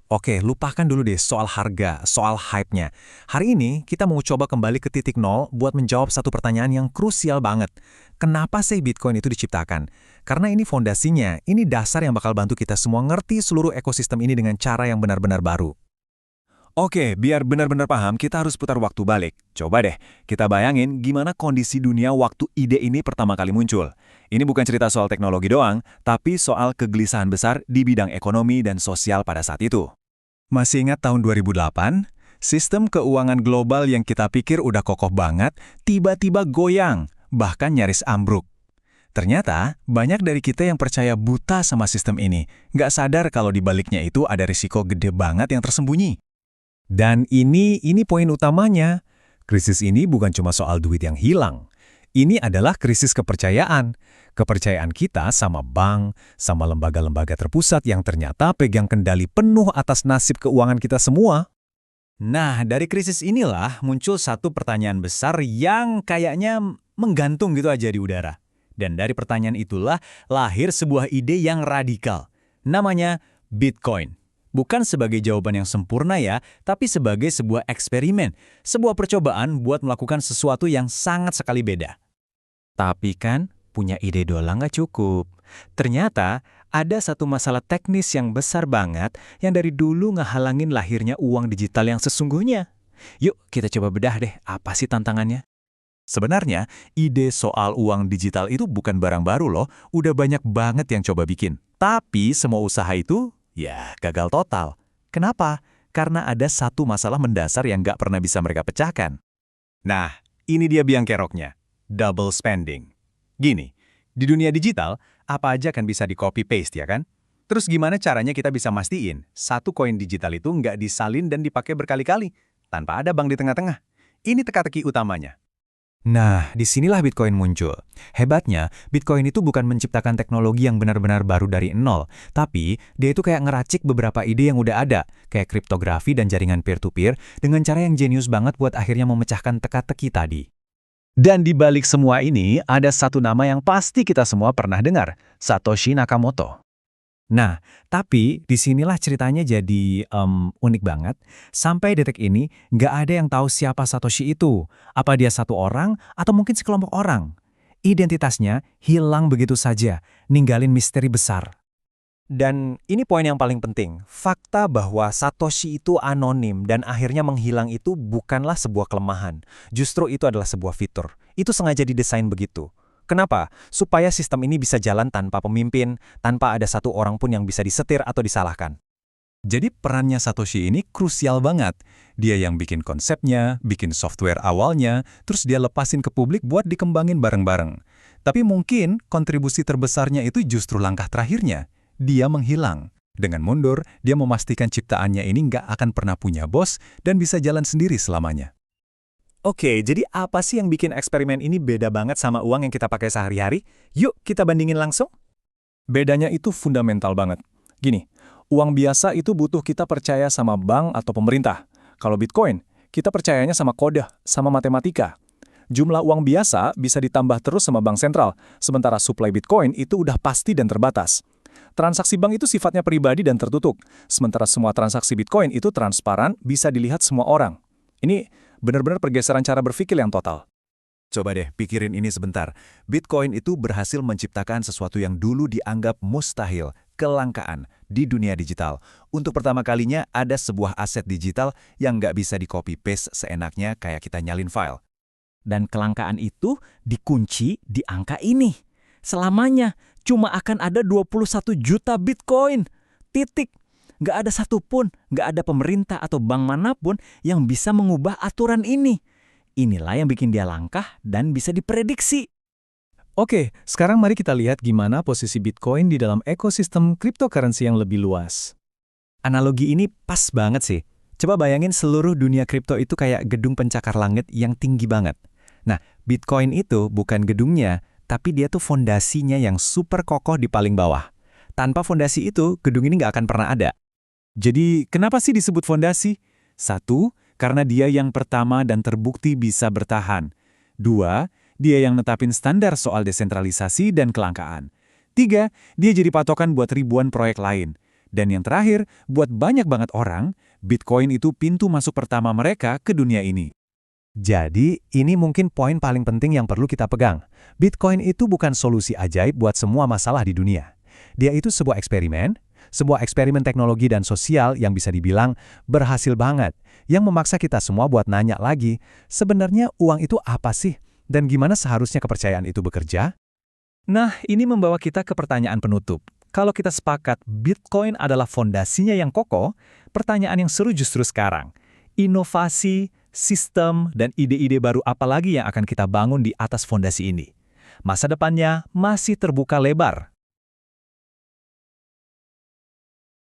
Oke, lupakan dulu deh soal harga, soal hype-nya. Hari ini kita mau coba kembali ke titik nol buat menjawab satu pertanyaan yang krusial banget. Kenapa sih Bitcoin itu diciptakan? Karena ini fondasinya, ini dasar yang bakal bantu kita semua ngerti seluruh ekosistem ini dengan cara yang benar-benar baru. Oke, biar benar-benar paham, kita harus putar waktu balik. Coba deh, kita bayangin gimana kondisi dunia waktu ide ini pertama kali muncul. Ini bukan cerita soal teknologi doang, tapi soal kegelisahan besar di bidang ekonomi dan sosial pada saat itu. Masih ingat tahun 2008? Sistem keuangan global yang kita pikir udah kokoh banget, tiba-tiba goyang, bahkan nyaris ambruk. Ternyata, banyak dari kita yang percaya buta sama sistem ini, nggak sadar kalau di baliknya itu ada risiko gede banget yang tersembunyi. Dan ini poin utamanya. Krisis ini bukan cuma soal duit yang hilang. Ini adalah krisis kepercayaan. Kepercayaan kita sama bank, sama lembaga-lembaga terpusat yang ternyata pegang kendali penuh atas nasib keuangan kita semua. Nah, dari krisis inilah muncul satu pertanyaan besar yang kayaknya menggantung gitu aja di udara. Dan dari pertanyaan itulah lahir sebuah ide yang radikal. Namanya Bitcoin. Bukan sebagai jawaban yang sempurna ya, tapi sebagai sebuah eksperimen, sebuah percobaan buat melakukan sesuatu yang sangat sekali beda. Tapi kan, punya ide doang nggak cukup. Ternyata, ada satu masalah teknis yang besar banget yang dari dulu ngehalangin lahirnya uang digital yang sesungguhnya. Yuk, kita coba bedah deh, apa sih tantangannya? Sebenarnya, ide soal uang digital itu bukan barang baru loh, udah banyak banget yang coba bikin. Tapi semua usaha itu ya, gagal total. Kenapa? Karena ada satu masalah mendasar yang nggak pernah bisa mereka pecahkan. Nah, ini dia biang keroknya. Double spending. Gini, di dunia digital, apa aja kan bisa di-copy-paste ya kan? Terus gimana caranya kita bisa mastiin satu koin digital itu nggak disalin dan dipakai berkali-kali, tanpa ada bank di tengah-tengah? Ini teka-teki utamanya. Nah, disinilah Bitcoin muncul. Hebatnya, Bitcoin itu bukan menciptakan teknologi yang benar-benar baru dari nol, tapi dia itu kayak ngeracik beberapa ide yang udah ada, kayak kriptografi dan jaringan peer-to-peer, dengan cara yang jenius banget buat akhirnya memecahkan teka-teki tadi. Dan di balik semua ini, ada satu nama yang pasti kita semua pernah dengar, Satoshi Nakamoto. Nah, tapi disinilah ceritanya jadi unik banget. Sampai detik ini, nggak ada yang tahu siapa Satoshi itu. Apa dia satu orang, atau mungkin sekelompok orang. Identitasnya hilang begitu saja, ninggalin misteri besar. Dan ini poin yang paling penting. Fakta bahwa Satoshi itu anonim dan akhirnya menghilang itu bukanlah sebuah kelemahan. Justru itu adalah sebuah fitur. Itu sengaja didesain begitu. Kenapa? Supaya sistem ini bisa jalan tanpa pemimpin, tanpa ada satu orang pun yang bisa disetir atau disalahkan. Jadi perannya Satoshi ini krusial banget. Dia yang bikin konsepnya, bikin software awalnya, terus dia lepasin ke publik buat dikembangin bareng-bareng. Tapi mungkin kontribusi terbesarnya itu justru langkah terakhirnya. Dia menghilang. Dengan mundur, dia memastikan ciptaannya ini nggak akan pernah punya bos dan bisa jalan sendiri selamanya. Oke, jadi apa sih yang bikin eksperimen ini beda banget sama uang yang kita pakai sehari-hari? Yuk, kita bandingin langsung. Bedanya itu fundamental banget. Gini, uang biasa itu butuh kita percaya sama bank atau pemerintah. Kalau Bitcoin, kita percayanya sama kode, sama matematika. Jumlah uang biasa bisa ditambah terus sama bank sentral, sementara suplai Bitcoin itu udah pasti dan terbatas. Transaksi bank itu sifatnya pribadi dan tertutup, sementara semua transaksi Bitcoin itu transparan, bisa dilihat semua orang. Ini benar-benar pergeseran cara berpikir yang total. Coba deh pikirin ini sebentar. Bitcoin itu berhasil menciptakan sesuatu yang dulu dianggap mustahil, kelangkaan di dunia digital. Untuk pertama kalinya ada sebuah aset digital yang nggak bisa di-copy-paste seenaknya kayak kita nyalin file. Dan kelangkaan itu dikunci di angka ini. Selamanya cuma akan ada 21 juta Bitcoin. Titik. Nggak ada satupun, nggak ada pemerintah atau bank manapun yang bisa mengubah aturan ini. Inilah yang bikin dia langka dan bisa diprediksi. Oke, sekarang mari kita lihat gimana posisi Bitcoin di dalam ekosistem cryptocurrency yang lebih luas. Analogi ini pas banget sih. Coba bayangin seluruh dunia kripto itu kayak gedung pencakar langit yang tinggi banget. Nah, Bitcoin itu bukan gedungnya, tapi dia tuh fondasinya yang super kokoh di paling bawah. Tanpa fondasi itu, gedung ini nggak akan pernah ada. Jadi, kenapa sih disebut fondasi? 1, karena dia yang pertama dan terbukti bisa bertahan. 2, dia yang netapin standar soal desentralisasi dan kelangkaan. 3, dia jadi patokan buat ribuan proyek lain. Dan yang terakhir, buat banyak banget orang, Bitcoin itu pintu masuk pertama mereka ke dunia ini. Jadi, ini mungkin poin paling penting yang perlu kita pegang. Bitcoin itu bukan solusi ajaib buat semua masalah di dunia. Dia itu sebuah eksperimen teknologi dan sosial yang bisa dibilang berhasil banget, yang memaksa kita semua buat nanya lagi, sebenarnya uang itu apa sih? Dan gimana seharusnya kepercayaan itu bekerja? Nah, ini membawa kita ke pertanyaan penutup. Kalau kita sepakat Bitcoin adalah fondasinya yang kokoh, pertanyaan yang seru justru sekarang. Inovasi, sistem, dan ide-ide baru apa lagi yang akan kita bangun di atas fondasi ini? Masa depannya masih terbuka lebar.